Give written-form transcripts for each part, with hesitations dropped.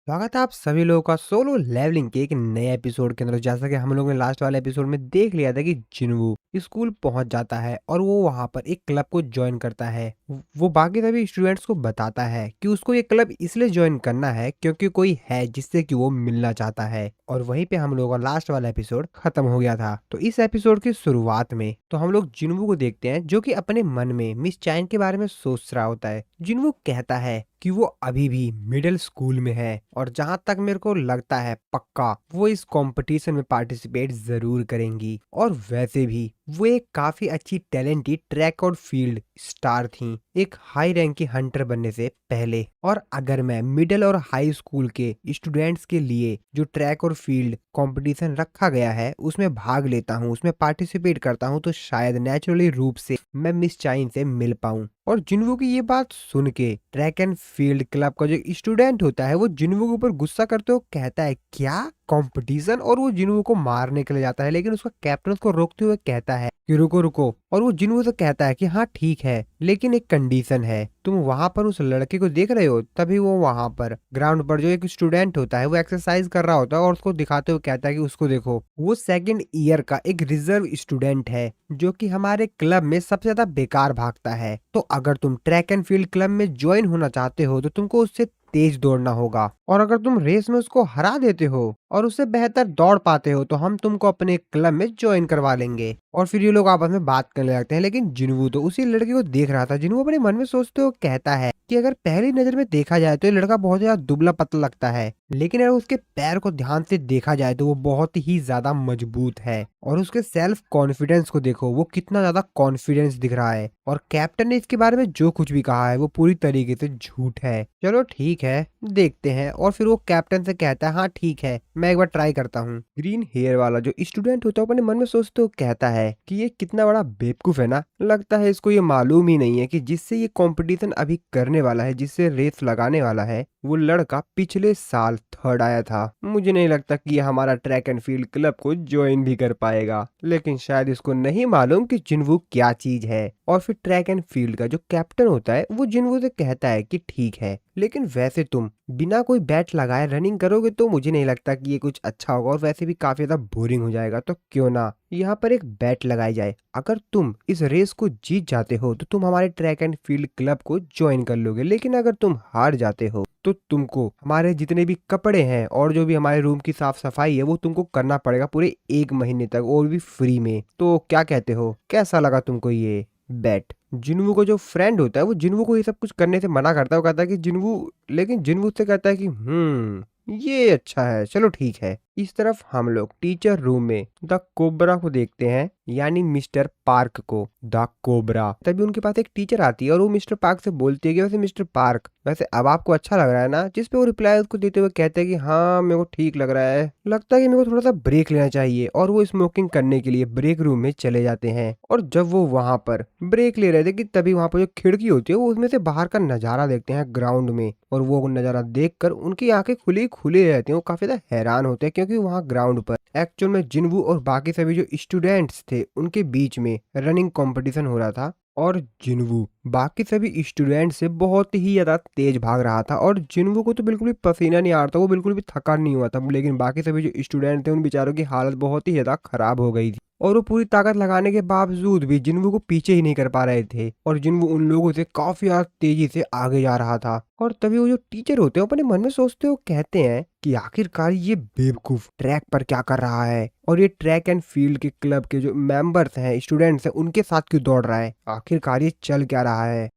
स्वागत है आप सभी लोगों का सोलो लेवलिंग के एक नए एपिसोड के अंदर। जैसा कि हम लोगों ने लास्ट वाले एपिसोड में देख लिया था कि जिन्वू स्कूल पहुंच जाता है और वो वहां पर एक क्लब को ज्वाइन करता है। वो बाकी सभी स्टूडेंट्स को बताता है कि उसको ये क्लब इसलिए ज्वाइन करना है क्योंकि कोई है जिससे कि वो मिलना चाहता है। और वहीं पे हम लोगों का लास्ट वाला एपिसोड खत्म हो गया था। तो इस एपिसोड की शुरुआत में तो हम लोग जिन्वू को देखते हैं जो कि अपने मन में मिस चाइन के बारे में सोच रहा होता है। जिन्वू कहता है कि वो अभी भी मिडिल स्कूल में है और जहां तक मेरे को लगता है पक्का वो इस कंपटीशन में पार्टिसिपेट जरूर करेंगी। और वैसे भी वो एक काफी अच्छी टैलेंटेड ट्रैक और फील्ड स्टार थी एक हाई रैंक की हंटर बनने से पहले। और अगर मैं मिडिल और हाई स्कूल के स्टूडेंट्स के लिए जो ट्रैक और फील्ड कंपटीशन रखा गया है उसमें भाग लेता हूँ, उसमें पार्टिसिपेट करता हूँ, तो शायद नेचुरली रूप से मैं मिस चाइन से मिल पाऊं। और जिन्वू की ये बात सुन के ट्रैक एंड फील्ड क्लब का जो स्टूडेंट होता है वो जिन्वू के ऊपर गुस्सा करते हुए कहता है क्या कंपटीशन, और वो जिन्वू को मारने के लिए जाता है। लेकिन उसका कैप्टन उसको रोकते हुए कहता है कि रुको रुको, और वो जिन्वू से कहता है कि हाँ ठीक है लेकिन एक कंडीशन है, तुम वहां पर उस लड़के को देख रहे हो। तभी वो वहां पर ग्राउंड पर जो एक स्टूडेंट होता है वो एक्सरसाइज कर रहा होता है और उसको दिखाते हुए कहता है कि उसको देखो, वो सेकंड ईयर का एक रिजर्व स्टूडेंट है जो कि हमारे क्लब में सबसे ज्यादा बेकार भागता है। तो अगर तुम ट्रैक एंड फील्ड क्लब में ज्वाइन होना चाहते हो तो तुमको उससे तेज दौड़ना होगा, और अगर तुम रेस में उसको हरा देते हो और उससे बेहतर दौड़ पाते हो तो हम तुमको अपने क्लब में ज्वाइन करवा लेंगे। और फिर ये लोग आपस में बात करने लगते हैं। लेकिन जिन्वू तो उसी लड़के को देख रहा था। जिन्वू अपने मन में सोचते हुए कहता है कि अगर पहली नजर में देखा जाए तो ये लड़का बहुत ज्यादा दुबला पतला लगता है, लेकिन अगर उसके पैर को ध्यान से देखा जाए तो वो बहुत ही ज्यादा मजबूत है। और उसके सेल्फ कॉन्फिडेंस को देखो, वो कितना ज्यादा कॉन्फिडेंस दिख रहा है। और कैप्टन ने इसके बारे में जो कुछ भी कहा है वो पूरी तरीके से झूठ है। चलो ठीक है, देखते हैं। और फिर वो कैप्टन से कहता है हाँ ठीक है मैं एक बार ट्राई करता हूँ। ग्रीन हेयर वाला जो स्टूडेंट होता है अपने मन में सोचते हुए कहता है कि ये कितना बड़ा बेवकूफ है ना, लगता है इसको ये मालूम ही नहीं है कि जिससे ये कंपटीशन अभी करने वाला है, जिससे रेस लगाने वाला है, वो लड़का पिछले साल थर्ड आया था। मुझे नहीं लगता कि ये हमारा ट्रैक एंड फील्ड क्लब को ज्वाइन भी कर पाएगा। लेकिन शायद इसको नहीं मालूम कि जिन्वू क्या चीज है। और फिर ट्रैक एंड फील्ड का जो कैप्टन होता है वो जिन्वू से कहता है कि ठीक है लेकिन वैसे तुम बिना कोई बैट लगाए रनिंग करोगे तो मुझे नहीं लगता कि ये कुछ अच्छा होगा, और वैसे भी काफी ज्यादा बोरिंग हो जाएगा। तो क्यों ना यहाँ पर एक बैट लगाई जाए, अगर तुम इस रेस को जीत जाते हो तो तुम हमारे ट्रैक एंड फील्ड क्लब को ज्वाइन कर लोगे, लेकिन अगर तुम हार जाते हो तो तुमको हमारे जितने भी कपड़े हैं और जो भी हमारे रूम की साफ सफाई है वो तुमको करना पड़ेगा पूरे 1 महीने तक, और भी फ्री में। तो क्या कहते हो, कैसा लगा तुमको ये बैट? जिन्वू को जो फ्रेंड होता है वो जिन्वू को ये सब कुछ करने से मना करता है। वो कहता है कि जिन्वू, लेकिन जिन्वू से कहता है कि ये अच्छा है, चलो ठीक है। इस तरफ हम लोग टीचर रूम में द कोबरा को देखते हैं, यानी मिस्टर पार्क को। द कोबरा, तभी उनके पास एक टीचर आती है और वो मिस्टर पार्क से बोलती है कि वैसे मिस्टर पार्क, वैसे अब आपको अच्छा लग रहा है ना? जिस पे वो रिप्लाई उसको देते हुए कहते हैं कि हाँ मेरे को ठीक लग रहा है, लगता है कि मेरे को थोड़ा सा ब्रेक लेना चाहिए। और वो स्मोकिंग करने के लिए ब्रेक रूम में चले जाते हैं। और जब वो वहां पर ब्रेक ले रहे थे कि तभी वहां पर जो खिड़की होती है वो उसमें से बाहर का नजारा देखते हैं ग्राउंड में। और वो नजारा देखकर उनकी आंखें खुली खुली रहती हैं। वो काफी ज्यादा हैरान होते हैं क्योंकि वहां ग्राउंड पर एक्चुअल में जिन्वू और बाकी सभी जो स्टूडेंट्स थे उनके बीच में रनिंग कंपटीशन हो रहा था। और जिन्वू बाकी सभी स्टूडेंट से बहुत ही ज्यादा तेज भाग रहा था। और जिन्वू को तो बिल्कुल भी पसीना नहीं आ रहा था, वो बिल्कुल भी थका नहीं हुआ था। लेकिन बाकी सभी जो स्टूडेंट थे उन बेचारों की हालत बहुत ही ज्यादा खराब हो गई थी, और वो पूरी ताकत लगाने के बावजूद भी जिन्वू को पीछे ही नहीं कर पा रहे थे। और जिन्वू उन लोगों से काफी ज्यादा तेजी से आगे जा रहा था। और तभी वो जो टीचर होते हैं अपने मन में सोचते हो कहते हैं कि आखिरकार ये बेवकूफ ट्रैक पर क्या कर रहा है, और ये ट्रैक एंड फील्ड के क्लब के जो मेंबर्स हैं, स्टूडेंट्स हैं, उनके साथ क्यों दौड़ रहा है, आखिरकार ये चल क्या रहा है।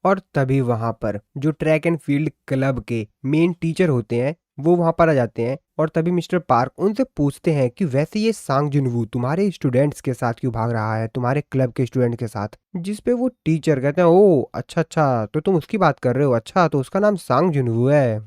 और तभी वहां पर जो ट्रैक एंड फील्ड क्लब के मेन टीचर होते हैं वो वहां पर आ जाते हैं। और तभी मिस्टर पार्क उनसे पूछते हैं कि वैसे ये सांग जुनवू तुम्हारे स्टूडेंट्स के साथ क्यों भाग रहा है, तुम्हारे क्लब के स्टूडेंट के साथ? जिस पे वो टीचर कहते हैं ओ अच्छा अच्छा, तो तुम उसकी बात कर रहे हो, अच्छा तो उसका नाम सांग जुनवू है।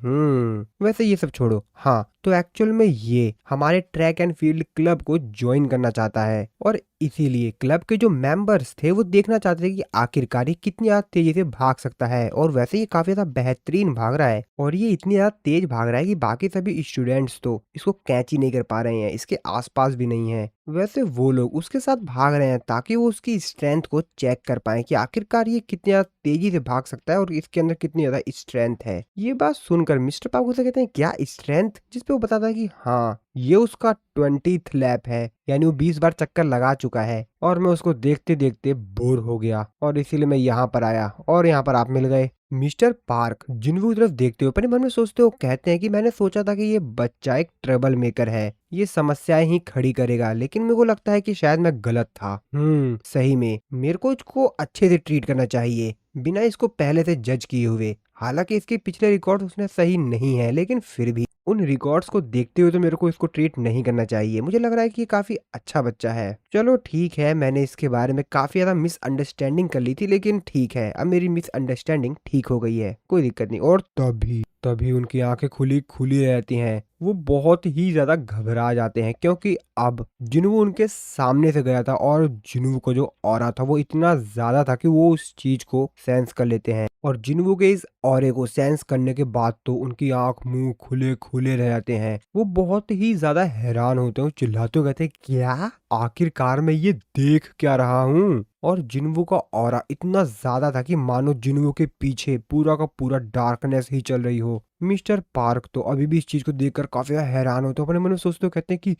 वैसे ये सब छोड़ो। हाँ, तो एक्चुअल में ये हमारे ट्रैक एंड फील्ड क्लब को ज्वाइन करना चाहता है, और इसीलिए क्लब के जो मेंबर्स थे वो देखना चाहते थे कि आखिरकार ये कितनी ज्यादा तेजी से भाग सकता है। और वैसे ये काफी ज्यादा बेहतरीन भाग रहा है, और ये इतनी ज्यादा तेज भाग रहा है कि बाकी सभी स्टूडेंट्स तो इसको कैच ही नहीं कर पा रहे हैं, इसके आसपास भी नहीं है। वैसे वो लोग उसके साथ भाग रहे हैं ताकि वो उसकी स्ट्रेंथ को चेक कर पाएं कि आखिरकार ये कितनी ज़्यादा तेजी से भाग सकता है और इसके अंदर कितनी ज़्यादा स्ट्रेंथ है। ये बात सुनकर मिस्टर पार्क उसे कहते हैं क्या स्ट्रेंथ, जिस पे वो बताता है कि हाँ ये उसका 20th लैप है, यानी वो 20 बार चक्कर लगा चुका है और मैं उसको देखते देखते बोर हो गया और इसीलिए मैं यहाँ पर आया और यहाँ पर आप मिल गए। मिस्टर पार्क जिन्हों की तरफ देखते हुए अपने मन में सोचते हो कहते हैं कि मैंने सोचा था कि ये बच्चा एक ट्रबल मेकर है, ये समस्याएं ही खड़ी करेगा, लेकिन मेरे को लगता है कि शायद मैं गलत था। सही में मेरे को इसको अच्छे से ट्रीट करना चाहिए बिना इसको पहले से जज किए हुए। हालांकि इसके पिछले रिकॉर्ड उसने सही नहीं है, लेकिन फिर भी उन रिकॉर्ड्स को देखते हुए तो मेरे को इसको ट्रीट नहीं करना चाहिए। मुझे लग रहा है कि ये काफी अच्छा बच्चा है। चलो ठीक है, मैंने इसके बारे में काफी ज्यादा मिसअंडरस्टैंडिंग कर ली थी, लेकिन ठीक है अब मेरी मिसअंडरस्टैंडिंग ठीक हो गई है, कोई दिक्कत नहीं। और तभी तभी उनकी आंखें खुली खुली रहती हैं। वो बहुत ही ज्यादा घबरा जाते हैं क्योंकि अब जिन्हों उनके सामने से गया था और जिन्हों का जो ऑरा था वो इतना ज्यादा था कि वो उस चीज को सेंस कर लेते हैं। और जिन्हों के इस ऑरे को सेंस करने के बाद तो उनकी आंख मुंह खुले खुले रह जाते हैं। वो बहुत ही ज्यादा हैरान होते हैं, चिल्लाते हुए कहते हैं क्या आखिरकार मैं ये देख क्या रहा हूँ। और जिन्वो का ऑरा इतना ज्यादा था कि मानो जिन्वो के पीछे पूरा का पूरा डार्कनेस ही चल रही हो। मिस्टर पार्क तो अभी भी इस चीज को देखकर काफी हैरान होते हैं, अपने मन में सोचते हो कहते हैं कि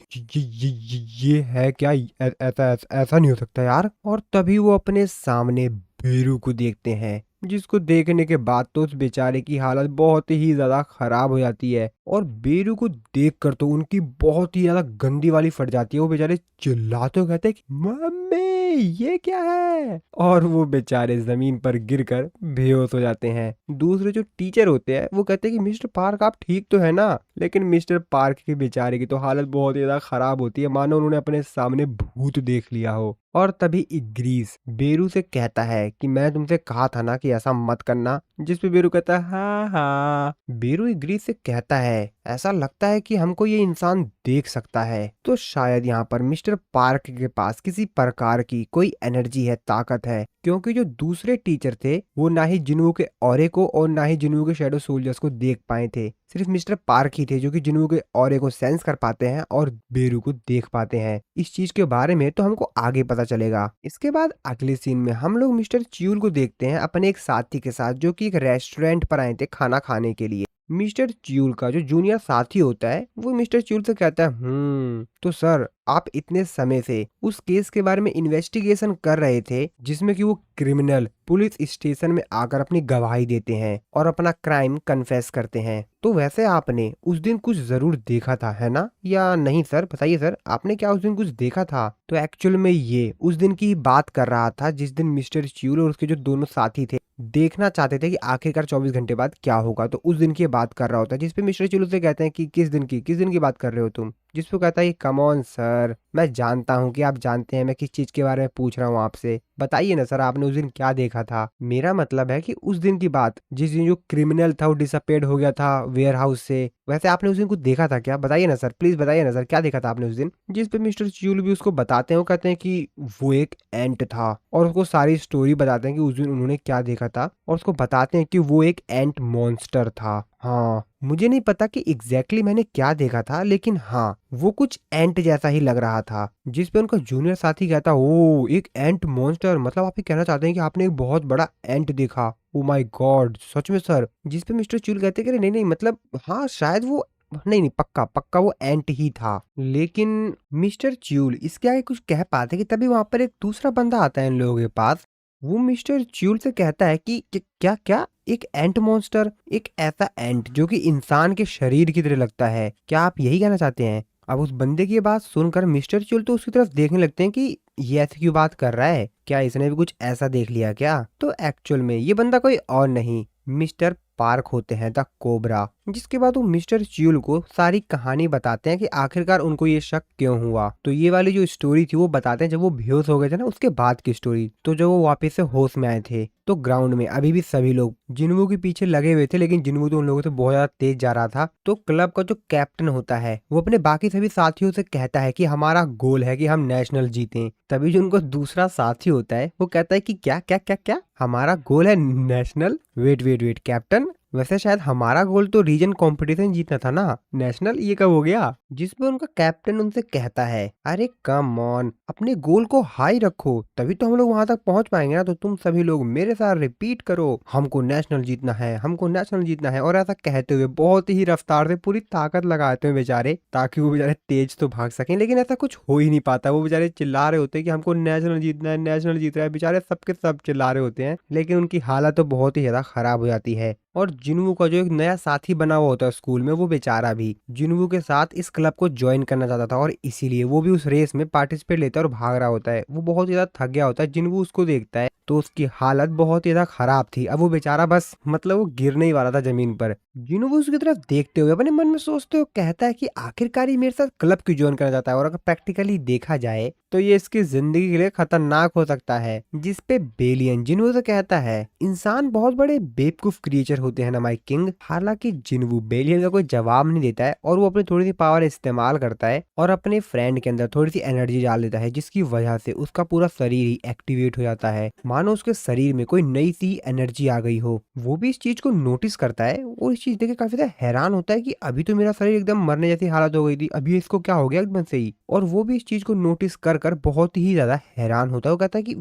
ये है क्या, ऐसा नहीं हो सकता यार। और तभी वो अपने सामने बेरू को देखते हैं, जिसको देखने के बाद तो उस बेचारे की हालत बहुत ही ज्यादा खराब हो जाती है। और बेरू को देखकर तो उनकी बहुत ही ज्यादा गंदी वाली फट जाती है। वो बेचारे चिल्लाते हुए कहते हैं कि मम्मी ये क्या है, और वो बेचारे जमीन पर गिरकर बेहोश हो जाते हैं। दूसरे जो टीचर होते हैं वो कहते हैं कि मिस्टर पार्क आप ठीक तो है ना, लेकिन मिस्टर पार्क के बेचारे की तो हालत बहुत ही ज्यादा खराब होती है, मानो उन्होंने अपने सामने भूत देख लिया हो। और तभी इग्रीस बेरू से कहता है कि मैं तुमसे कहा था ना कि ऐसा मत करना, जिस पे बेरू कहता है हाँ हाँ। बेरू इग्रीस से कहता है ऐसा लगता है कि हमको ये इंसान देख सकता है, तो शायद यहाँ पर मिस्टर पार्क के पास किसी प्रकार की कोई एनर्जी है, ताकत है, क्योंकि जो दूसरे टीचर थे वो ना ही जिन्वो के ऑरे को और ना ही जिन्वो के शैडो सोल्जर्स को देख पाए थे। सिर्फ मिस्टर पार्क ही थे जो कि जिन्वो के ऑरे को सेंस कर पाते हैं और बेरू को देख पाते हैं। इस चीज के बारे में तो हमको आगे पता चलेगा। इसके बाद अगले सीन में हम लोग मिस्टर च्यूल को देखते हैं अपने एक साथी के साथ, जो कि एक रेस्टोरेंट पर आए थे खाना खाने के लिए। मिस्टर च्यूल का जो जूनियर साथी होता है वो मिस्टर च्यूल से कहता है तो सर आप इतने समय से उस केस के बारे में इन्वेस्टिगेशन कर रहे थे जिसमें कि वो क्रिमिनल पुलिस स्टेशन में आकर अपनी गवाही देते हैं और अपना क्राइम कन्फेस करते हैं, तो वैसे आपने उस दिन कुछ जरूर देखा था है ना, या नहीं सर बताइए सर आपने क्या उस दिन कुछ देखा था। तो एक्चुअल में ये उस दिन की बात कर रहा था जिस दिन मिस्टर च्यूल और उसके जो दोनों साथी थे देखना चाहते थे कि आखिरकार 24 घंटे बाद क्या होगा, तो उस दिन की बात कर रहा होता है। जिसपे मिस्टर च्यूल से कहते हैं कि किस दिन की बात कर रहे हो तुम, जिसपे कहता है कम ऑन सर मैं जानता हूँ कि आप जानते हैं मैं किस चीज के बारे में पूछ रहा हूँ आपसे, बताइए ना सर आपने उस दिन क्या देखा था। मेरा मतलब है कि उस दिन की बात जिस दिन जो क्रिमिनल था वो डिसअपेयर हो गया था वेयर हाउस से, वैसे आपने उस दिन कुछ देखा था क्या, बताइए ना सर प्लीज बताइए ना सर क्या देखा था आपने उस दिन। जिस पे मिस्टर च्यूल भी उसको बताते हैं, वो कहते हैं कि वो एक एंट था और उसको सारी स्टोरी बताते हैं कि उस दिन उन्होंने क्या देखा था, और उसको बताते हैं कि वो एक एंट मॉन्स्टर था। हाँ मुझे नहीं पता कि एग्जैक्टली मैंने क्या देखा था, लेकिन हाँ वो कुछ एंट जैसा ही लग रहा था। जिस पे उनका जूनियर साथी कहता ओ एक एंट मॉन्स्टर, मतलब आप ये कहना चाहते हैं कि आपने एक बहुत बड़ा एंट देखा। ओ माय गॉड सच में सर। जिस पे मिस्टर च्यूल कहते हैं कि नहीं नहीं मतलब हाँ शायद वो नहीं नहीं पक्का पक्का वो एंट ही था। लेकिन मिस्टर च्यूल इसके आगे कुछ कह पाते कि तभी वहां पर एक दूसरा बंदा आता है इन लोगों के पास। वो मिस्टर च्यूल से कहता है कि क्या क्या एक एंट मॉन्स्टर, एक ऐसा एंट जो कि इंसान के शरीर की तरह लगता है, क्या आप यही कहना चाहते हैं। अब उस बंदे की बात सुनकर मिस्टर च्यूल तो उसकी तरफ देखने लगते हैं कि ये ऐसी क्यों बात कर रहा है, क्या इसने भी कुछ ऐसा देख लिया क्या। तो एक्चुअल में ये बंदा कोई और नहीं मिस्टर पार्क होते हैं द कोबरा। जिसके बाद वो मिस्टर च्यूल को सारी कहानी बताते हैं कि आखिरकार उनको ये शक क्यों हुआ। तो ये वाली जो स्टोरी थी वो बताते हैं जब वो बेहोश हो गए थे ना उसके बाद की स्टोरी। तो जब वो वापस से होश में आए थे तो ग्राउंड में अभी भी सभी लोग जिन्वो के पीछे लगे हुए थे, लेकिन जिन्वो तो उन लोगों से बहुत ज्यादा तेज जा रहा था। तो क्लब का जो कैप्टन होता है वो अपने बाकी सभी साथियों से कहता है कि हमारा गोल है कि हम नेशनल जीतें। तभी जो उनको दूसरा साथी होता है वो कहता है कि क्या क्या क्या क्या हमारा गोल है national, wait wait wait captain वैसे शायद हमारा गोल तो रीजन कंपटीशन जीतना था ना, नेशनल ये कब हो गया? जिसमें उनका कैप्टन उनसे कहता है, अरे कम ऑन, अपने गोल को हाई रखो, तभी तो हम लोग वहां तक पहुंच पाएंगे ना। तो तुम सभी लोग मेरे साथ रिपीट करो, हमको नेशनल जीतना है, हमको नेशनल जीतना है। और ऐसा कहते हुए बहुत ही रफ्तार से पूरी ताकत लगाते हुए बेचारे, ताकि वो बेचारे तेज तो भाग सकें, लेकिन ऐसा कुछ हो ही नहीं पाता। वो बेचारे चिल्ला रहे होते हैं कि हमको नेशनल जीतना है, नेशनल जीतना है, बेचारे सबके सब चिल्ला रहे होते हैं, लेकिन उनकी हालत तो बहुत ही ज्यादा खराब हो जाती है। और जिन्वू का जो एक नया साथी बना हुआ होता है स्कूल में, वो बेचारा भी जिन्वू के साथ इस क्लब को ज्वाइन करना चाहता था, और इसीलिए वो भी उस रेस में पार्टिसिपेट लेता है और भाग रहा होता है। वो बहुत ज्यादा थक गया होता है, जिन्वू उसको देखता है तो उसकी हालत बहुत ही ज्यादा खराब थी। अब वो बेचारा बस मतलब वो गिरने ही वाला था जमीन पर। जिन्वू उसकी तरफ देखते हुए अपने मन में सोचते हुए कहता है कि आखिरकार ये मेरे साथ क्लब क्यों ज्वाइन करना चाहता है, और अगर प्रैक्टिकली देखा जाए तो ये इसकी जिंदगी के लिए खतरनाक हो सकता है। जिसपे बेलियन जिन्वू से कहता है, इंसान बहुत बड़े बेवकूफ क्रिएचर होते हैं ना माय किंग। हालांकि जिन्वू बेलियन का कोई जवाब नहीं देता है, और वो अपनी थोड़ी सी पावर इस्तेमाल करता है और अपने फ्रेंड के अंदर थोड़ी सी एनर्जी डाल देता है, जिसकी वजह से उसका पूरा शरीर ही एक्टिवेट हो जाता है, मानो उसके शरीर में कोई नई सी एनर्जी आ गई हो। वो भी इस चीज को नोटिस करता है और इस चीज देख के काफी ज्यादा हैरान होता है कि अभी तो मेरा शरीर एकदम मरने जैसी हालत हो गई थी, अभी इसको क्या हो गया एकदम से ही। और वो भी इस चीज को नोटिस कर कर बहुत ही ज्यादा हैरान होता है। वो कहता है कि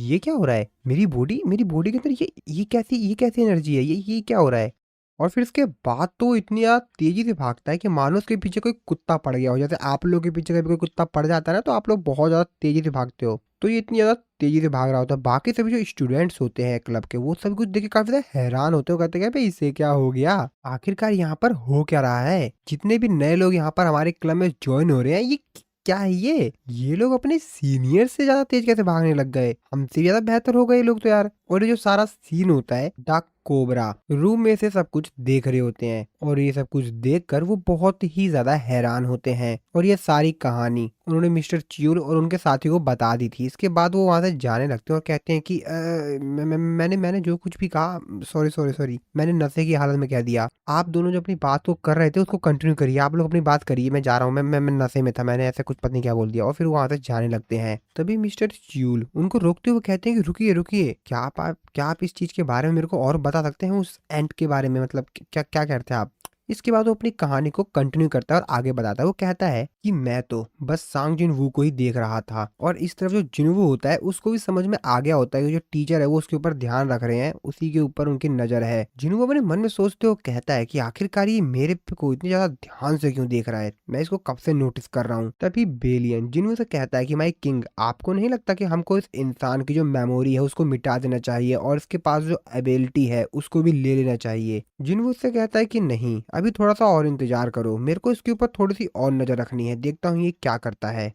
ये क्या हो रहा है, मेरी बॉडी के अंदर ये कैसी एनर्जी है, ये क्या हो रहा है। और फिर इसके बाद तो वो इतनी ज्यादा तेजी से भागता है कि मानो उसके पीछे कोई कुत्ता पड़ गया हो। जैसे आप लोग के पीछे कभी कोई कुत्ता पड़ जाता है ना, तो आप लोग बहुत ज्यादा तेजी से भागते हो, तो ये इतनी ज्यादा तेजी से भाग रहा होता है। बाकी सभी जो स्टूडेंट्स होते हैं क्लब के, वो सब कुछ देख के काफी ज्यादा हैरान होते हो, कहते हैं भाई इसे क्या हो गया, आखिरकार यहाँ पर हो क्या रहा है। जितने भी नए लोग यहाँ पर हमारे क्लब में ज्वाइन हो रहे हैं, ये क्या है, ये लोग अपने सीनियर से ज्यादा तेज कैसे भागने लग गए, हमसे भी ज्यादा बेहतर हो गए ये लोग तो यार। और ये जो सारा सीन होता है, डार्क कोबरा रूम में से सब कुछ देख रहे होते हैं, और ये सब कुछ देखकर वो बहुत ही ज्यादा हैरान होते हैं। और ये सारी कहानी उन्होंने मिस्टर च्यूल और उनके साथी को बता दी थी। इसके बाद वो वहां से जाने लगते हैं और कहते हैं कि मैंने जो कुछ भी कहा, सॉरी, मैंने नशे की हालत में कह दिया। आप दोनों जो अपनी बात को कर रहे थे उसको कंटिन्यू करिए, आप लोग अपनी बात करिए, मैं जा रहा हूँ, मैं नशे में था, मैंने ऐसा कुछ पता नहीं क्या बोल दिया। और फिर वहां से जाने लगते हैं। तभी मिस्टर च्यूल उनको रोकते हुए कहते हैं कि रुकिए, क्या आप इस चीज के बारे में मेरे को और बता सकते हैं, उस एंट के बारे में, मतलब क्या क्या कहते हैं आप। इसके बाद वो अपनी कहानी को कंटिन्यू करता है और आगे बताता है। वो कहता है कि मैं तो बस सांग जिनवू को ही देख रहा था, और इस तरफ जो जिनवू होता है उसको भी समझ में आ गया होता है कि जो टीचर है वो उसके ऊपर ध्यान रख रहे हैं, उसी के ऊपर उनकी नजर है। जिनवू अपने मन में सोचते हुए कहता है कि आखिरकार ये मेरे पे को इतनी ज्यादा ध्यान से क्यों देख रहा है, मैं इसको कब से नोटिस कर रहा हूँ। तभी बेलियन जिनवू से कहता है कि माय किंग, आपको नहीं लगता कि हमको इस इंसान की जो मेमोरी है उसको मिटा देना चाहिए, और इसके पास जो एबिलिटी है उसको भी ले लेना चाहिए। जिनवू उससे कहता है कि नहीं, अभी थोड़ा सा और इंतजार करो, मेरे को इसके ऊपर थोड़ी सी और नजर रखनी है, देखता हूँ ये क्या करता है।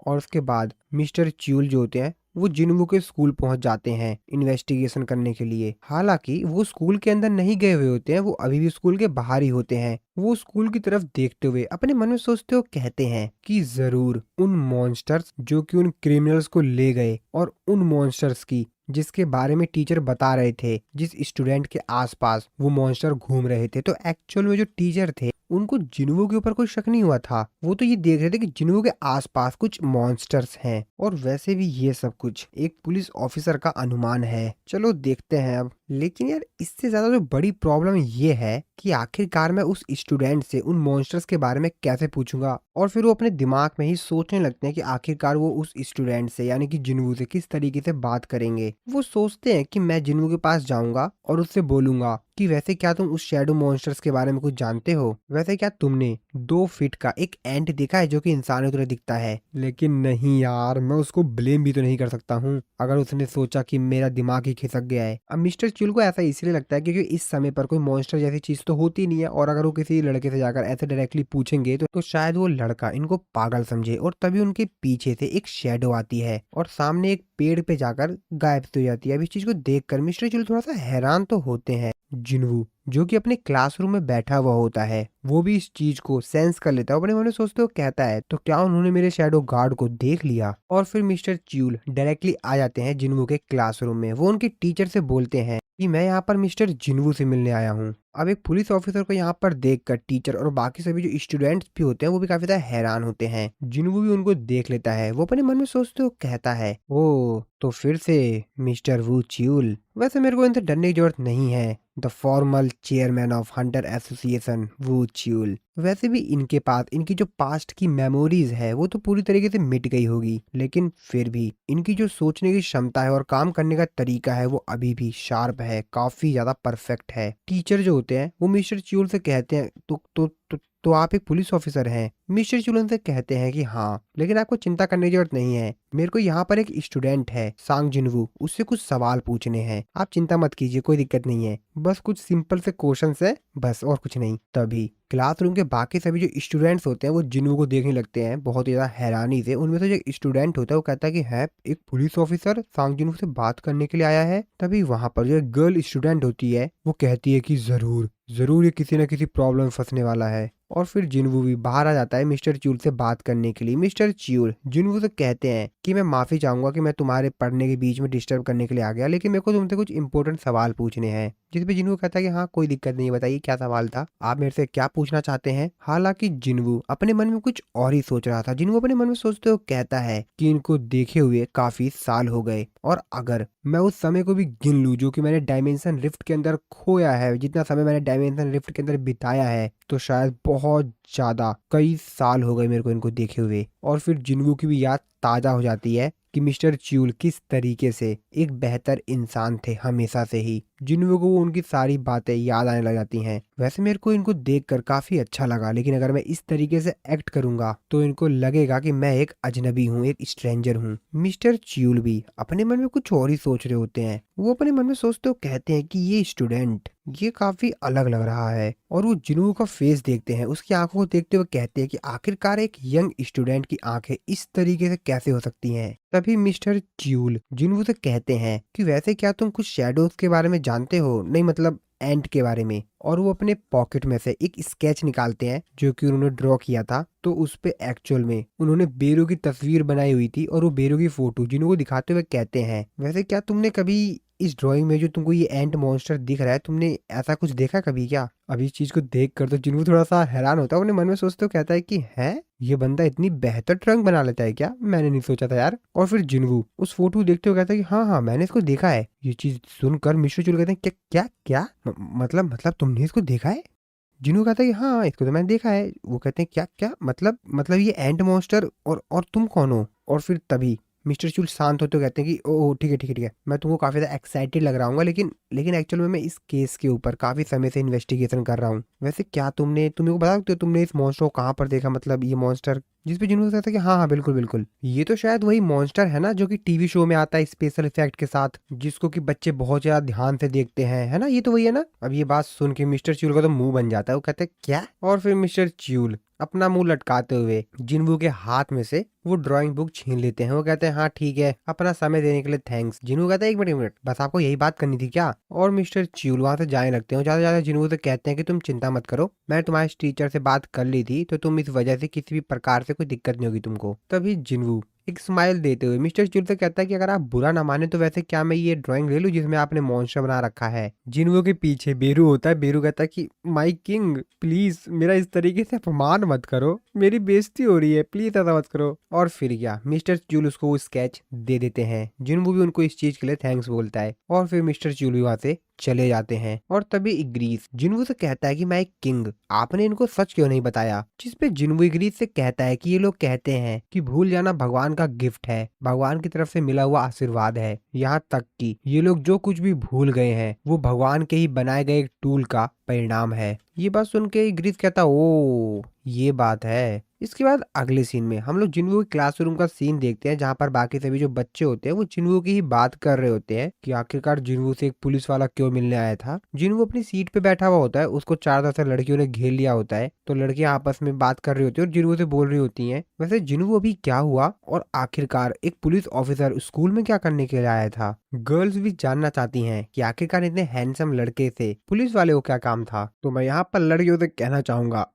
और उसके बाद मिस्टर च्यूल जो होते हैं वो जिनवू के स्कूल पहुंच जाते हैं इन्वेस्टिगेशन करने के लिए। हालांकि वो स्कूल के अंदर नहीं गए हुए होते हैं, वो अभी भी स्कूल के बाहर ही होते हैं। वो स्कूल की तरफ देखते हुए अपने मन में सोचते हुए कहते हैं कि जरूर उन मॉन्स्टर्स जो कि उन क्रिमिनल्स को ले गए, और उन मॉन्स्टर्स की जिसके बारे में टीचर बता रहे थे, जिस स्टूडेंट के आसपास वो मॉन्स्टर घूम रहे थे, तो एक्चुअल में जो टीचर थे उनको जिन्वू के ऊपर कोई शक नहीं हुआ था। वो तो ये देख रहे थे कि जिन्वू के आसपास कुछ मॉन्स्टर्स हैं। और वैसे भी ये सब कुछ एक पुलिस ऑफिसर का अनुमान है। चलो देखते हैं अब। लेकिन यार इससे ज्यादा जो बड़ी प्रॉब्लम ये है कि आखिरकार मैं उस स्टूडेंट से उन मॉन्स्टर्स के बारे में कैसे पूछूंगा। और फिर वो अपने दिमाग में ही सोचने लगते हैं कि आखिरकार वो उस स्टूडेंट से यानी कि जिन्वू से किस तरीके से बात करेंगे। वो सोचते हैं कि मैं जिन्वू के पास जाऊंगा और उससे बोलूंगा कि वैसे क्या तुम उस शैडो मॉन्स्टर्स के बारे में कुछ जानते हो, वैसे क्या तुमने 2 फीट का एक एंट देखा है जो कि इंसानों की तरह दिखता है। लेकिन नहीं यार, मैं उसको ब्लेम भी तो नहीं कर सकता हूँ अगर उसने सोचा कि मेरा दिमाग ही खिसक गया है। अब मिस्टर च्यूल को ऐसा इसलिए लगता है क्योंकि इस समय पर कोई मॉन्स्टर जैसी चीज तो होती नहीं है, और अगर वो किसी लड़के से जाकर ऐसे डायरेक्टली पूछेंगे तो शायद वो लड़का इनको पागल समझे। और तभी उनके पीछे से एक शेडो आती है और सामने एक पेड़ पे जाकर गायब हो जाती है। अब इस चीज को देखकर मिस्टर च्यूल थोड़ा सा हैरान तो होते हैं। जिन्वू जो कि अपने क्लासरूम में बैठा हुआ होता है, वो भी इस चीज को सेंस कर लेता है। अपने मन में सोचते हो कहता है, तो क्या उन्होंने मेरे शैडो गार्ड को देख लिया। और फिर मिस्टर च्यूल डायरेक्टली आ जाते हैं जिन्वू के क्लासरूम में। वो उनके टीचर से बोलते हैं कि मैं यहाँ पर मिस्टर जिन्वू से मिलने आया हूँ। अब एक पुलिस ऑफिसर को यहाँ पर देखकर टीचर और बाकी सभी जो स्टूडेंट्स भी होते हैं वो भी काफी ज्यादा हैरान होते हैं। जिन्वू भी उनको देख लेता है। वो अपने मन में सोचते हो कहता है, ओ तो फिर से मिस्टर वू च्यूल, वैसे मेरे को इनसे डरने की जरूरत नहीं है। The formal chairman of hunter association Woo Chul. वैसे भी इनके पास इनकी जो पास्ट की मेमोरीज है वो तो पूरी तरीके से मिट गई होगी, लेकिन फिर भी इनकी जो सोचने की क्षमता है और काम करने का तरीका है वो अभी भी शार्प है, काफी ज्यादा परफेक्ट है। टीचर जो होते हैं वो मिस्टर च्यूल से कहते हैं तो आप एक पुलिस ऑफिसर हैं। मिस्टर च्यूल उनसे कहते हैं कि हाँ, लेकिन आपको चिंता करने की जरूरत नहीं है। मेरे को यहाँ पर एक स्टूडेंट है सांग जिनवू, उससे कुछ सवाल पूछने हैं। आप चिंता मत कीजिए, कोई दिक्कत नहीं है, बस कुछ सिंपल से क्वेश्चंस है, बस और कुछ नहीं। तभी क्लासरूम के बाकी सभी जो स्टूडेंट्स होते हैं वो जिन्नू को देखने लगते हैं बहुत ज्यादा हैरानी से। उनमें से जो एक स्टूडेंट होता है वो कहता है कि है एक पुलिस ऑफिसर सांग जिन्नू से बात करने के लिए आया है। तभी वहां पर जो एक गर्ल स्टूडेंट होती है वो कहती है कि जरूर जरूर ये किसी न किसी प्रॉब्लम में फंसने वाला है। और फिर जिनवू भी बाहर आ जाता है मिस्टर च्यूल से बात करने के लिए। मिस्टर च्यूल जिनवू से कहते हैं कि मैं माफी चाहूंगा कि मैं तुम्हारे पढ़ने के बीच में डिस्टर्ब करने के लिए आ गया, लेकिन मेरे को तुमसे कुछ इंपॉर्टेंट सवाल पूछने हैं। जिस पे जिनवू कहता है कि हाँ कोई दिक्कत नहीं, बताइए क्या सवाल था, आप मेरे से क्या पूछना चाहते हैं। हालांकि जिनवू अपने मन में कुछ और ही सोच रहा था। जिनवू अपने मन में सोचते हुए कहता है कि इनको देखे हुए काफी साल हो गए, और अगर मैं उस समय को भी गिन लूं जो कि मैंने डायमेंशन रिफ्ट के अंदर खोया है, जितना समय मैंने डायमेंशन रिफ्ट के अंदर बिताया है, तो शायद बहुत ज्यादा कई साल हो गए मेरे को इनको देखे हुए। और फिर जिनवू की भी याद ताजा हो जाती है कि मिस्टर च्यूल किस तरीके से एक बेहतर इंसान थे हमेशा से ही। जिनवू को उनकी सारी बातें याद आने लग जाती हैं। वैसे मेरे को इनको देखकर काफी अच्छा लगा, लेकिन अगर मैं इस तरीके से एक्ट करूंगा तो इनको लगेगा कि मैं एक अजनबी हूँ, एक स्ट्रेंजर हूँ। मिस्टर च्यूल भी अपने मन में कुछ और ही सोच रहे होते हैं। वो अपने मन में सोचते हो कहते हैं कि ये स्टूडेंट ये काफी अलग लग रहा है, और वो जिनवू का फेस देखते हैं, उसकी आंखों को देखते हुए कहते हैं कि आखिरकार एक यंग स्टूडेंट की आंखें इस तरीके से कैसे हो सकती हैं। तभी मिस्टर च्यूल जिनवू से कहते हैं कि वैसे क्या तुम कुछ शैडोज के बारे में जानते हो, नहीं मतलब एंट के बारे में। और वो अपने पॉकेट में से एक स्केच निकालते हैं जो कि उन्होंने ड्रॉ किया था। तो उस पे एक्चुअल में उन्होंने बेरू की तस्वीर बनाई हुई थी, और वो बेरू की फोटो जिन्हों को दिखाते हुए कहते हैं वैसे क्या तुमने कभी इस ड्राइंग में जो तुमको ये एंट मॉन्स्टर दिख रहा है, तुमने ऐसा कुछ देखा कभी क्या। अब इस चीज को देख कर तो जिन्हों थोड़ा सा हैरान होता है, अपने मन में सोचते हो कहता है कि है ये बंदा इतनी बेहतर ड्राइंग बना लेता है क्या, मैंने नहीं सोचा था यार। और फिर जिनवू उस फोटो देखते हुए कहता है कि हाँ हाँ मैंने इसको देखा है। ये चीज सुनकर मिस्टर चुल कहते हैं क्या क्या क्या मतलब तुमने इसको देखा है। जिन्हों कहता है कि हाँ इसको तो मैंने देखा है। वो कहते हैं क्या क्या मतलब ये एंट मॉन्स्टर और तुम कौन हो। और फिर तभी मिस्टर चुल शांत होते हुए कहते हैं कि ओ ठीक है ठीक है ठीक है, मैं तुमको काफी ज्यादा एक्साइटेड लग रहा हूँ, लेकिन लेकिन एक्चुअल में मैं इस केस के ऊपर काफी समय से इन्वेस्टिगेशन कर रहा हूँ। वैसे क्या तुमने को बता सकते हो तुमने इस मॉन्स्टर को कहाँ पर देखा, मतलब ये मॉन्स्टर। जिस पे जिन्होंने कहता है कि हाँ हाँ बिल्कुल बिल्कुल, ये तो शायद वही मॉन्स्टर है ना जो कि टीवी शो में आता है स्पेशल इफेक्ट के साथ, जिसको कि बच्चे बहुत ज्यादा ध्यान से देखते हैं, है ना, ये तो वही है ना। अब ये बात सुन के मिस्टर च्यूल का तो मुंह बन जाता है। वो कहते हैं क्या। और फिर मिस्टर च्यूल अपना मुंह लटकाते हुए जिन्वू के हाथ में से वो ड्राइंग बुक छीन लेते हैं। वो कहते हैं हाँ ठीक है, अपना समय देने के लिए थैंक्स। जिन्वू कहता है एक मिनट बस आपको यही बात करनी थी क्या। और मिस्टर च्यूल वहां से जाने लगते हैं। ज्यादा ज्यादा जिन्वू से कहते हैं कि तुम चिंता मत करो, मैं तुम्हारे टीचर से बात कर ली थी, तो तुम इस वजह से किसी भी प्रकार से कोई दिक्कत नहीं होगी तुमको। तभी जिन्वू एक स्माइल देते हुए मिस्टर च्यूल से कहता है कि अगर आप बुरा ना माने तो वैसे क्या मैं ये ड्राइंग ले लूं जिसमें आपने मॉन्स्टर बना रखा है। जिन्वू के पीछे बेरू होता है। बेरू कहता है कि माय किंग प्लीज मेरा इस तरीके से अपमान मत करो, मेरी बेइज्जती हो रही है, प्लीज ऐसा मत करो। और फिर क्या मिस्टर च्यूल उसको वो स्केच दे देते हैं। जिन्वू भी उनको इस चीज के लिए थैंक्स बोलता है, और फिर मिस्टर च्यूल भी वहां से चले जाते हैं। और तभी इग्रीस जिन्वू से कहता है कि मैं एक किंग, आपने इनको सच क्यों नहीं बताया। जिस पे जिन्वू इग्रीस से कहता है कि ये लोग कहते हैं कि भूल जाना भगवान का गिफ्ट है, भगवान की तरफ से मिला हुआ आशीर्वाद है, यहाँ तक कि ये लोग जो कुछ भी भूल गए हैं वो भगवान के ही बनाए गए एक टूल का परिणाम है। ये बात सुन के इग्रीस कहता ओ ये बात है। इसके बाद अगले सीन में हम लोग जिन्वू के क्लासरूम का सीन देखते हैं, जहाँ पर बाकी सभी जो बच्चे होते हैं वो जिन्वू की ही बात कर रहे होते हैं कि आखिरकार जिन्वू से एक पुलिस वाला क्यों मिलने आया था। जिन्वू अपनी सीट पे बैठा हुआ होता है, उसको चार दस लड़कियों ने घेर लिया होता है, तो लड़कियां आपस में बात कर रही होती है और जिन्वू से बोल रही होती हैं वैसे जिन्वू अभी क्या हुआ, और आखिरकार एक पुलिस ऑफिसर स्कूल में क्या करने के लिए आया था। गर्ल्स भी जानना चाहती हैं कि आखिरकार इतने हैंडसम लड़के से पुलिस वाले को क्या काम था। तो मैं यहाँ पर लड़कियों से कहना चाहूंगा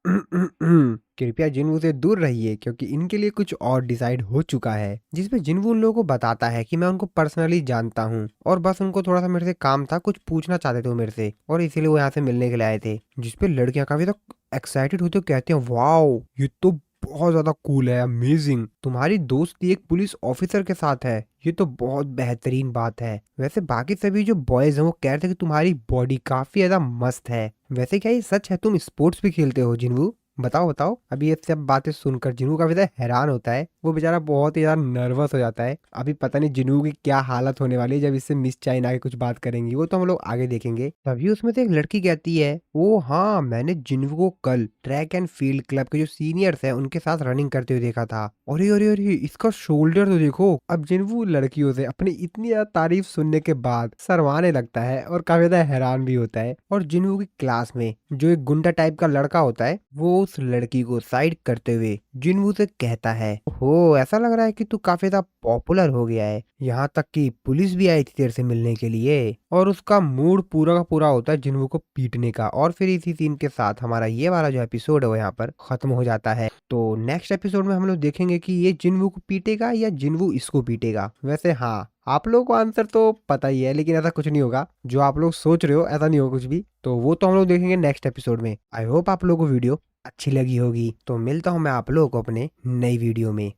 कृपया जिन्वू से दूर रहिए, क्योंकि इनके लिए कुछ और डिसाइड हो चुका है। जिसपे जिन्वू उन लोगों को बताता है कि मैं उनको पर्सनली जानता हूँ, और बस उनको थोड़ा सा मेरे से काम था, कुछ पूछना चाहते थे वो मेरे से, और इसीलिए वो यहाँ से मिलने के लिए आए थे। जिसपे लड़कियां काफी तो एक्साइटेड होते कहते हैं वाओ ये तो बहुत ज्यादा कूल है, अमेजिंग। तुम्हारी दोस्ती एक पुलिस ऑफिसर के साथ है, ये तो बहुत बेहतरीन बात है। वैसे बाकी सभी जो बॉयज हैं वो कह रहे थे कि तुम्हारी बॉडी काफी ज्यादा मस्त है। वैसे क्या ये सच है, तुम स्पोर्ट्स भी खेलते हो जिन्वू? बताओ बताओ। अभी ये सब बातें सुनकर जिन्हू काफी ज्यादा हैरान होता है, वो बेचारा बहुत ही ज्यादा नर्वस हो जाता है। अभी पता नहीं जिन्हू की क्या हालत होने वाली है जब इससे मिस चाइन आगे कुछ बात करेंगी, वो तो हम लोग आगे देखेंगे। तभी उसमें से एक लड़की कहती है, ओ हाँ, मैंने जिन्हू को कल ट्रैक एंड फील्ड क्लब के जो सीनियर्स हैं उनके साथ रनिंग करते हुए देखा था। अरे अरे अरे, इसका शोल्डर तो देखो। अब जिन्हू लड़कियों से अपनी इतनी ज्यादा तारीफ सुनने के बाद शर्माने लगता है और काफी ज्यादा हैरान भी होता है। और जिन्हू की क्लास में जो एक गुंडा टाइप का लड़का होता है वो उस लड़की को साइड करते हुए जिन्हू से कहता है, हो ऐसा लग रहा है कि तू काफी ज्यादा पॉपुलर हो गया है, यहाँ तक कि पुलिस भी आई थी तेरे से मिलने के लिए। और उसका मूड पूरा का पूरा होता है जिन्हू को पीटने का। और फिर इसी सीन के साथ हमारा ये वाला जो एपिसोड है वो यहाँ पर खत्म हो जाता है। तो नेक्स्ट एपिसोड में हम लोग देखेंगे कि ये जिन्हू को पीटेगा या जिन्हू इसको पीटेगा। वैसे हाँ, आप लोगों को आंसर तो पता ही है, लेकिन ऐसा कुछ नहीं होगा जो आप लोग सोच रहे हो, ऐसा नहीं होगा कुछ भी। तो वो तो हम लोग देखेंगे नेक्स्ट एपिसोड में। आई होप आप लोगों को वीडियो अच्छी लगी होगी। तो मिलता हूँ मैं आप लोगों को अपने नई वीडियो में।